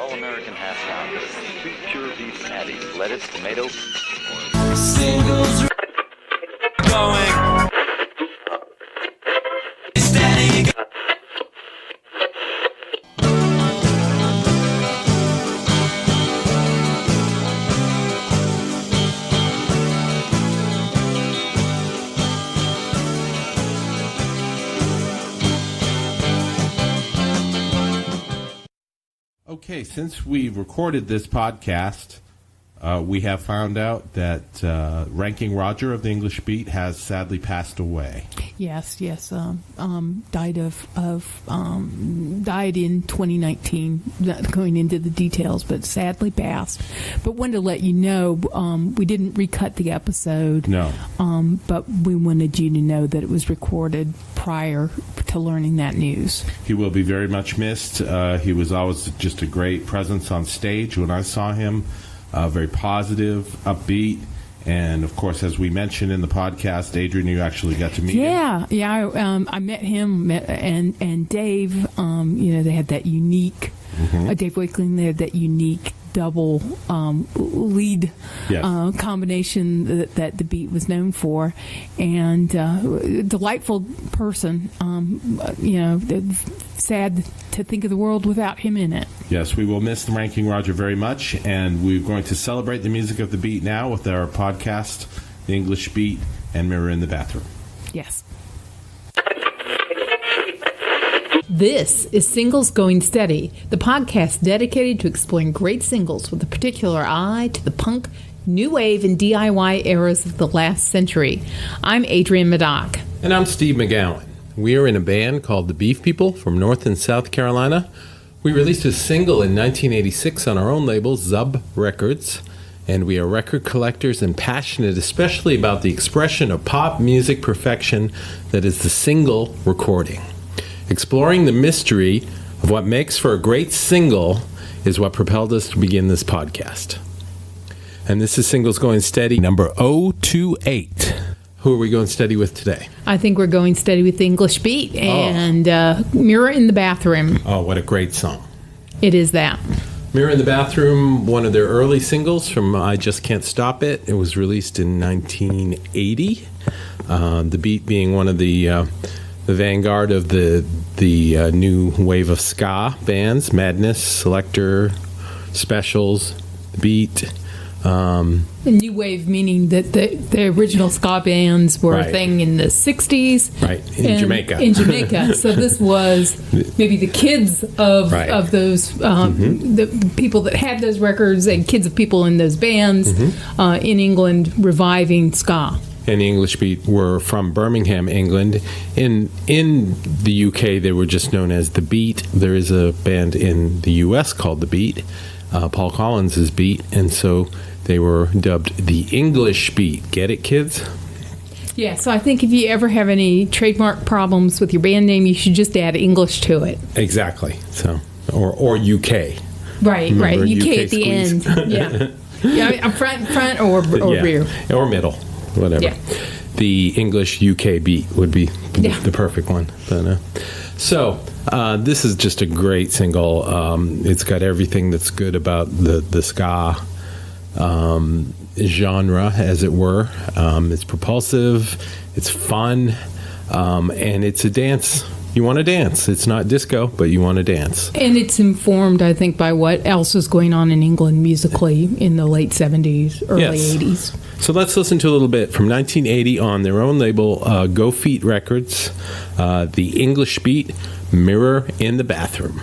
all-American half pound of sweet pure beef patty, lettuce, tomato. Singles going steady. Okay, since we recorded this podcast, we have found out that Ranking Roger of the English Beat has sadly passed away. Yes. Died died in 2019. Not going into the details, but sadly passed. But wanted to let you know, we didn't recut the episode. No. But we wanted you to know that it was recorded prior to learning that news. He will be very much missed. He was always just a great presence on stage when I saw him. Very positive, upbeat, and of course, as we mentioned in the podcast, Adrienne, you actually got to meet him. Yeah. I met him, and Dave. They had that unique. Dave Wakeling. They had that unique double lead combination that the Beat was known for, and delightful person. Sad to think of the world without him in it. Yes, we will miss the Ranking Roger very much, and we're going to celebrate the music of the Beat now with our podcast, The English Beat and Mirror in the Bathroom. Yes. This is Singles Going Steady, the podcast dedicated to exploring great singles with a particular eye to the punk, new wave, and DIY eras of the last century. I'm Adrienne Meddock. And I'm Steve McGowan. We are in a band called the Beef People from North and South Carolina. We released a single in 1986 on our own label, Zub Records, and we are record collectors and passionate especially about the expression of pop music perfection that is the single recording. Exploring the mystery of what makes for a great single is what propelled us to begin this podcast. And this is Singles Going Steady, number 028. Who are we going steady with today? I think we're going steady with the English Beat and Mirror in the Bathroom. Oh, what a great song. It is that. Mirror in the Bathroom, one of their early singles from I Just Can't Stop It. It was released in 1980. The Beat being one of the vanguard of the new wave of ska bands, Madness, Selector, Specials, Beat. The new wave, meaning that the original ska bands were a thing in the 60s. Right, in Jamaica. In Jamaica. So this was maybe the kids of those, the people that had those records and kids of people in those bands in England reviving ska. And the English Beat were from Birmingham, England. In the UK, they were just known as The Beat. There is a band in the US called The Beat, Paul Collins' Beat, and so they were dubbed the English Beat. Get it, kids? Yeah, so I think if you ever have any trademark problems with your band name, you should just add English to it. Exactly. So, or UK. Right. Remember, UK at the squeeze. end. Yeah, front or rear. Or middle, whatever. Yeah. The English UK Beat would be the perfect one. But, so this is just a great single. It's got everything that's good about the ska genre, as it were. It's propulsive, it's fun, and it's a dance. You want to dance. It's not disco, but you want to dance. And it's informed, I think, by what else was going on in England musically in the late 70s, early 80s. So let's listen to a little bit from 1980 on their own label, Go Feet Records, The English Beat, Mirror in the Bathroom.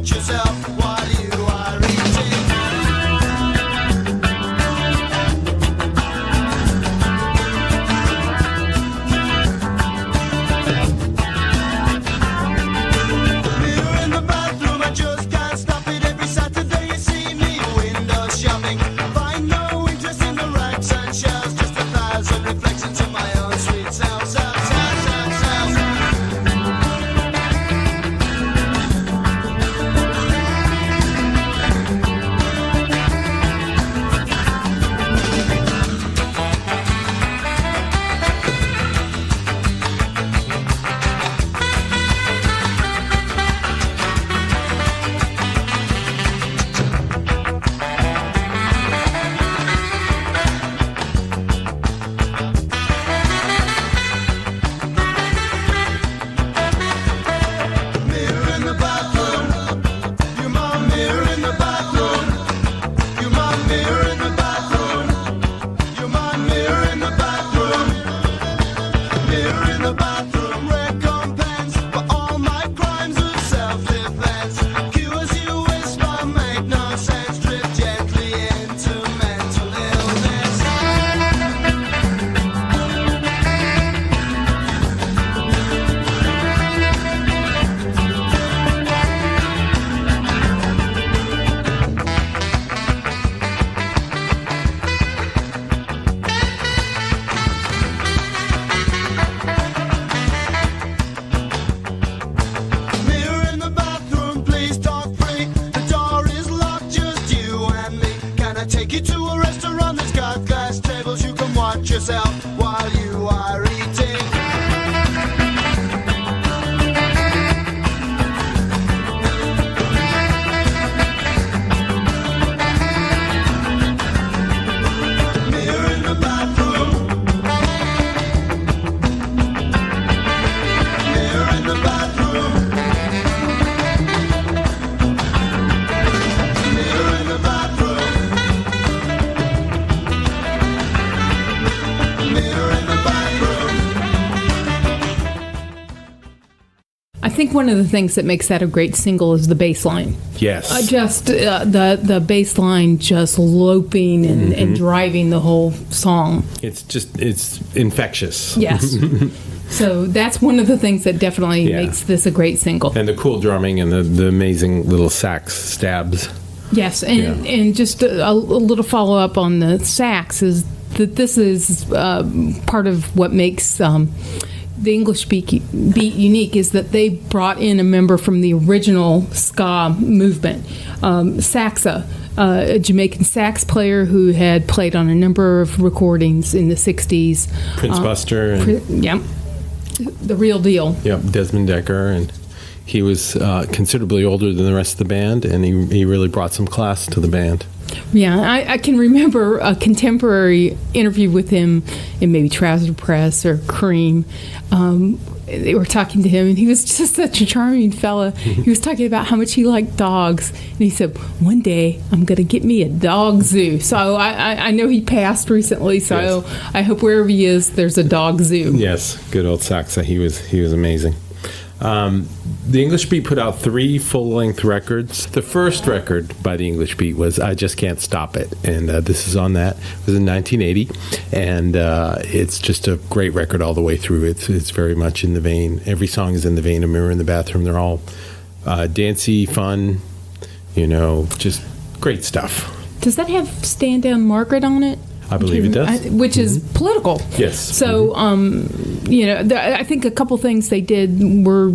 Yourself while you are eating. I take you to a restaurant that's got glass tables? You can watch yourself while you are eating. Mirror in the bathroom. Mirror in the bathroom. Mirror in the bathroom. Mirror in the bathroom. I think one of the things that makes that a great single is the bass line. Yes. The bass line just loping and driving the whole song. It's infectious. Yes. So that's one of the things that definitely Yeah. makes this a great single. And the cool drumming and the amazing little sax stabs. Yes, and just a little follow up on the sax is that this is part of what makes the English beat unique is that they brought in a member from the original ska movement, Saxa, a Jamaican sax player who had played on a number of recordings in the 60s. Prince Buster. Yep, the real deal. Yep, Desmond Decker, and he was considerably older than the rest of the band, and he really brought some class to the band. Yeah, I can remember a contemporary interview with him in maybe Trouser Press or Cream. They were talking to him, and he was just such a charming fella. He was talking about how much he liked dogs, and he said, "One day I'm going to get me a dog zoo." So I know he passed recently, so Yes. I hope wherever he is, there's a dog zoo. Yes, good old Saxa. He was amazing. The English Beat put out 3 full-length records. The first record by the English Beat was "I Just Can't Stop It," and this is on that. It was in 1980, and it's just a great record all the way through. It's very much in the vein. Every song is in the vein of "Mirror in the Bathroom." They're all dancey, fun, just great stuff. Does that have "Stand Down, Margaret" on it? I believe it does. Which is political. Yes. So, I think a couple things they did were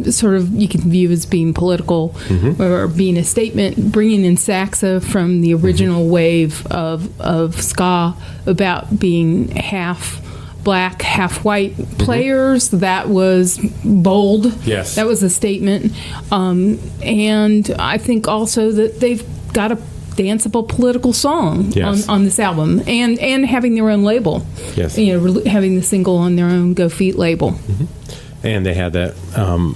sort of you can view as being political or being a statement, bringing in Saxa from the original wave of ska about being half black, half white players. That was bold. Yes. That was a statement. And I think also that they've got a danceable political song Yes. on this album, and having their own label. Yes. Having the single on their own Go Feet label. And they had that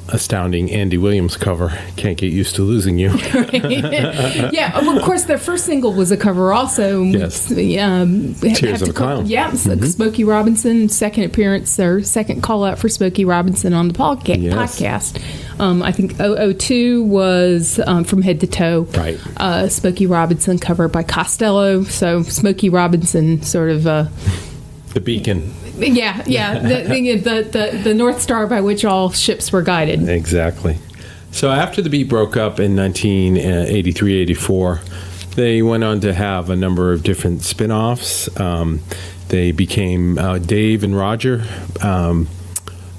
astounding Andy Williams cover, "Can't Get Used to Losing You." Yeah, well, of course, their first single was a cover also. Yes. Tears of a Clown. Yeah, Smokey Robinson, second appearance or second call out for Smokey Robinson on the podcast. I think 002 was From Head to Toe. Right. Smokey Robinson covered by Costello. So Smokey Robinson sort of... The beacon. Yeah. The North Star by which all ships were guided. Exactly. So after the Beat broke up in 1983-84, they went on to have a number of different spin-offs. They became Dave and Roger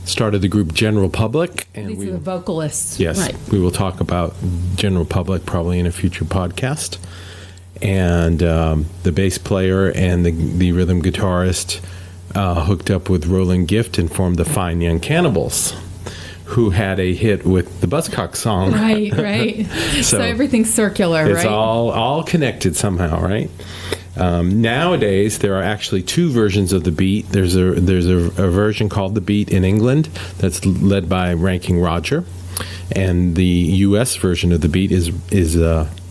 started the group General Public. And These are the vocalists. Yes, Right. we will talk about General Public probably in a future podcast. And the bass player and the rhythm guitarist hooked up with Roland Gift and formed the Fine Young Cannibals, who had a hit with the Buzzcock song. Right. So everything's circular, it's right? all connected somehow, right? Nowadays, there are actually 2 versions of the Beat. There's a version called the Beat in England that's led by Ranking Roger, and the U.S. version of the Beat is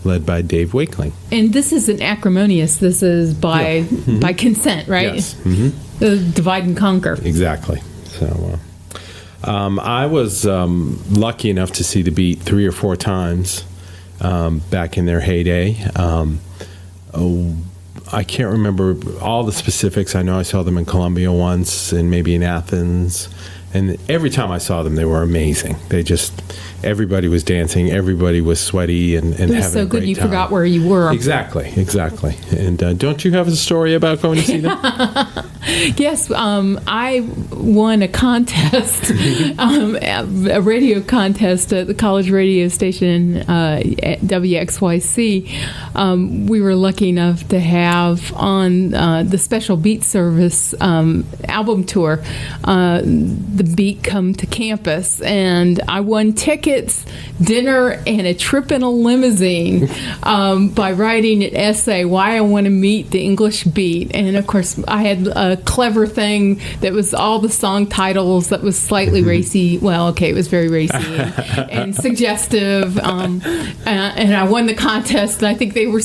led by Dave Wakeling. And this isn't acrimonious. This is by consent, right? Yes. Divide and conquer. Exactly. So I was lucky enough to see the Beat 3 or 4 times back in their heyday. I can't remember all the specifics. I know I saw them in Columbia once and maybe in Athens. And every time I saw them, they were amazing. Everybody was dancing, everybody was sweaty and It was having so a good great you time. forgot where you were. Exactly. And don't you have a story about going to see them? Yes, I won a contest, a radio contest at the college radio station at WXYC. We were lucky enough to have on the Special Beat Service album tour, the Beat come to campus, and I won tickets, dinner, and a trip in a limousine by writing an essay, Why I Want to Meet the English Beat. And of course, I had a clever thing that was all the song titles that was slightly racy. Well, okay, it was very racy and suggestive. And I won the contest. And I think they were,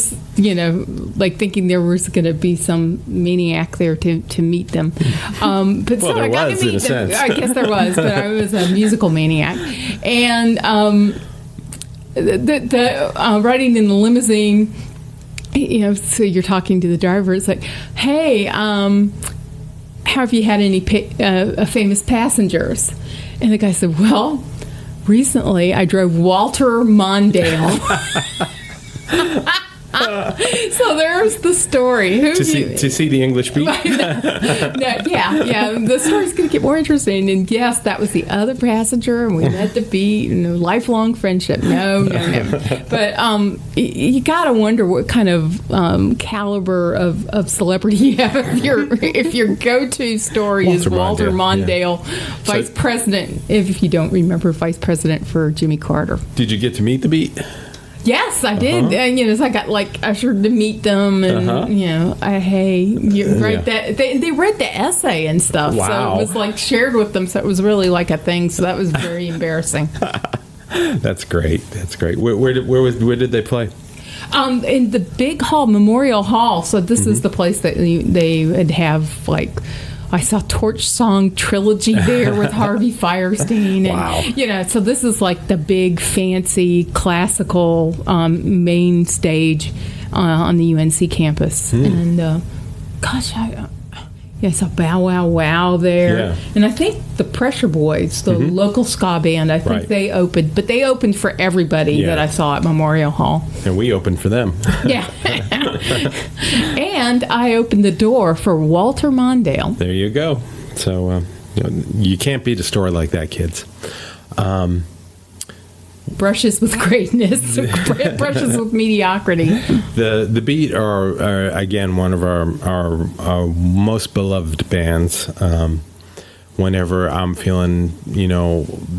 like thinking there was going to be some maniac there to meet them. But Well, there I got was, to in a meet them. sense. I guess there was, but I was a musical maniac. And the riding in the limousine, so you're talking to the driver. It's like, hey, have you had any famous passengers? And the guy said, well, recently I drove Walter Mondale. So there's the story. To see the English Beat? Yeah. The story's going to get more interesting. And yes, that was the other passenger, and we met the Beat, and a lifelong friendship. No. But you got to wonder what kind of caliber of celebrity you have if your go-to story is Walter Mondale, Vice President, if you don't remember, Vice President for Jimmy Carter. Did you get to meet the Beat? Yes, I did. And so I got ushered to meet them, and that they read the essay and stuff. Wow. So it was shared with them. So it was really like a thing. So that was very embarrassing. That's great. Where did they play? In the big hall, Memorial Hall. So this is the place that they would have I saw Torch Song Trilogy there with Harvey Firestein. And, wow. So this is like the big, fancy, classical main stage on the UNC campus. And, gosh, I saw Bow Wow Wow there. Yeah. And I think the Pressure Boys, the local ska band, I think they opened. But they opened for everybody that I saw at Memorial Hall. And we opened for them. Yeah. And I opened the door for Walter Mondale. There you go. So you can't beat a story like that, kids. Brushes with greatness, brushes with mediocrity. The Beat are again one of our most beloved bands. Whenever I'm feeling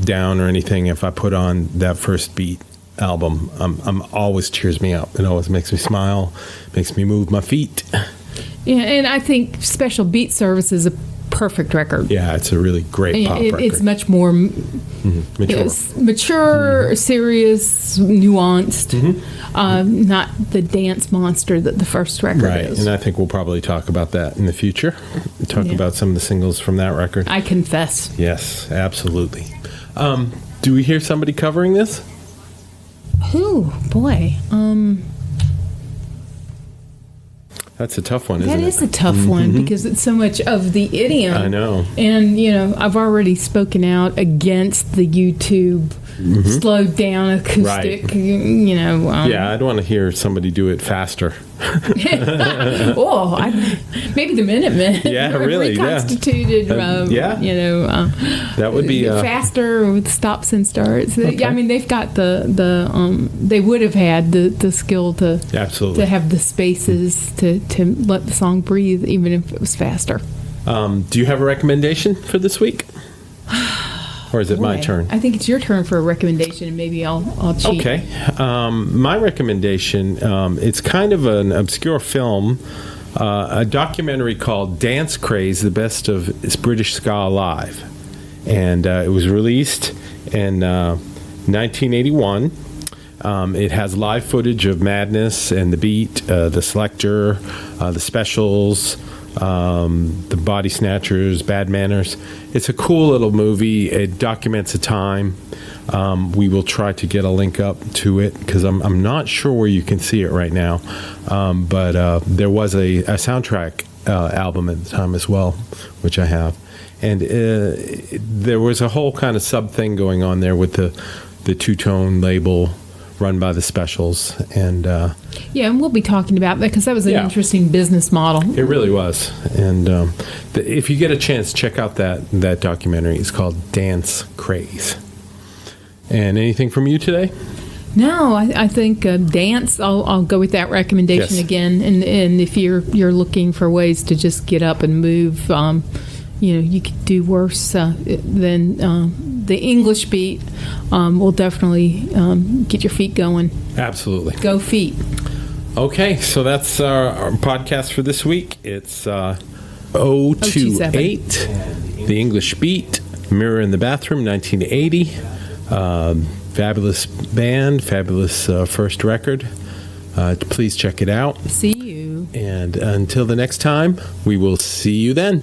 down or anything, if I put on that first Beat album, I'm always cheers me up. It always makes me smile, makes me move my feet. Yeah, and I think Special Beat Service is a perfect record. Yeah, it's a really great pop record. It's much more mature, serious, nuanced, not the dance monster that the first record is. And I think we'll probably talk about that in the future. Talk about some of the singles from that record. I confess. Yes, absolutely. Do we hear somebody covering this? Who? Boy. That's a tough one, isn't it? That is a tough one because it's so much of the idiom. I know. And, I've already spoken out against the YouTube slowed down acoustic, yeah, I'd want to hear somebody do it faster. Maybe the Minutemen. Yeah, really, reconstituted. That would be faster with stops and starts. Okay. Yeah, I mean they've got the they would have had the skill to absolutely to have the spaces to let the song breathe even if it was faster. Do you have a recommendation for this week? Or is it my turn? I think it's your turn for a recommendation, and maybe I'll cheat. Okay. My recommendation, it's kind of an obscure film, a documentary called Dance Craze, The Best of British Ska Alive. And it was released in 1981. It has live footage of Madness and the Beat, the Selector, the Specials, the Body Snatchers, Bad Manners. It's a cool little movie. It documents a time. We will try to get a link up to it because I'm not sure where you can see it right now. But there was a soundtrack album at the time as well, which I have. And there was a whole kind of sub thing going on there with the two-tone label run by the Specials. And Yeah, and we'll be talking about that because that was an Yeah. interesting business model. it really was. And if you get a chance, check out that documentary. It's called Dance Craze. And anything from you today? No, I think dance. I'll go with that recommendation Yes. again. And if you're looking for ways to just get up and move, you could do worse than the English beat. Will definitely get your feet going. Absolutely. Go feet. Okay, so that's our podcast for this week. It's 028, The English Beat, Mirror in the Bathroom, 1980. Fabulous band, fabulous first record. Please check it out. See you. And until the next time, we will see you then.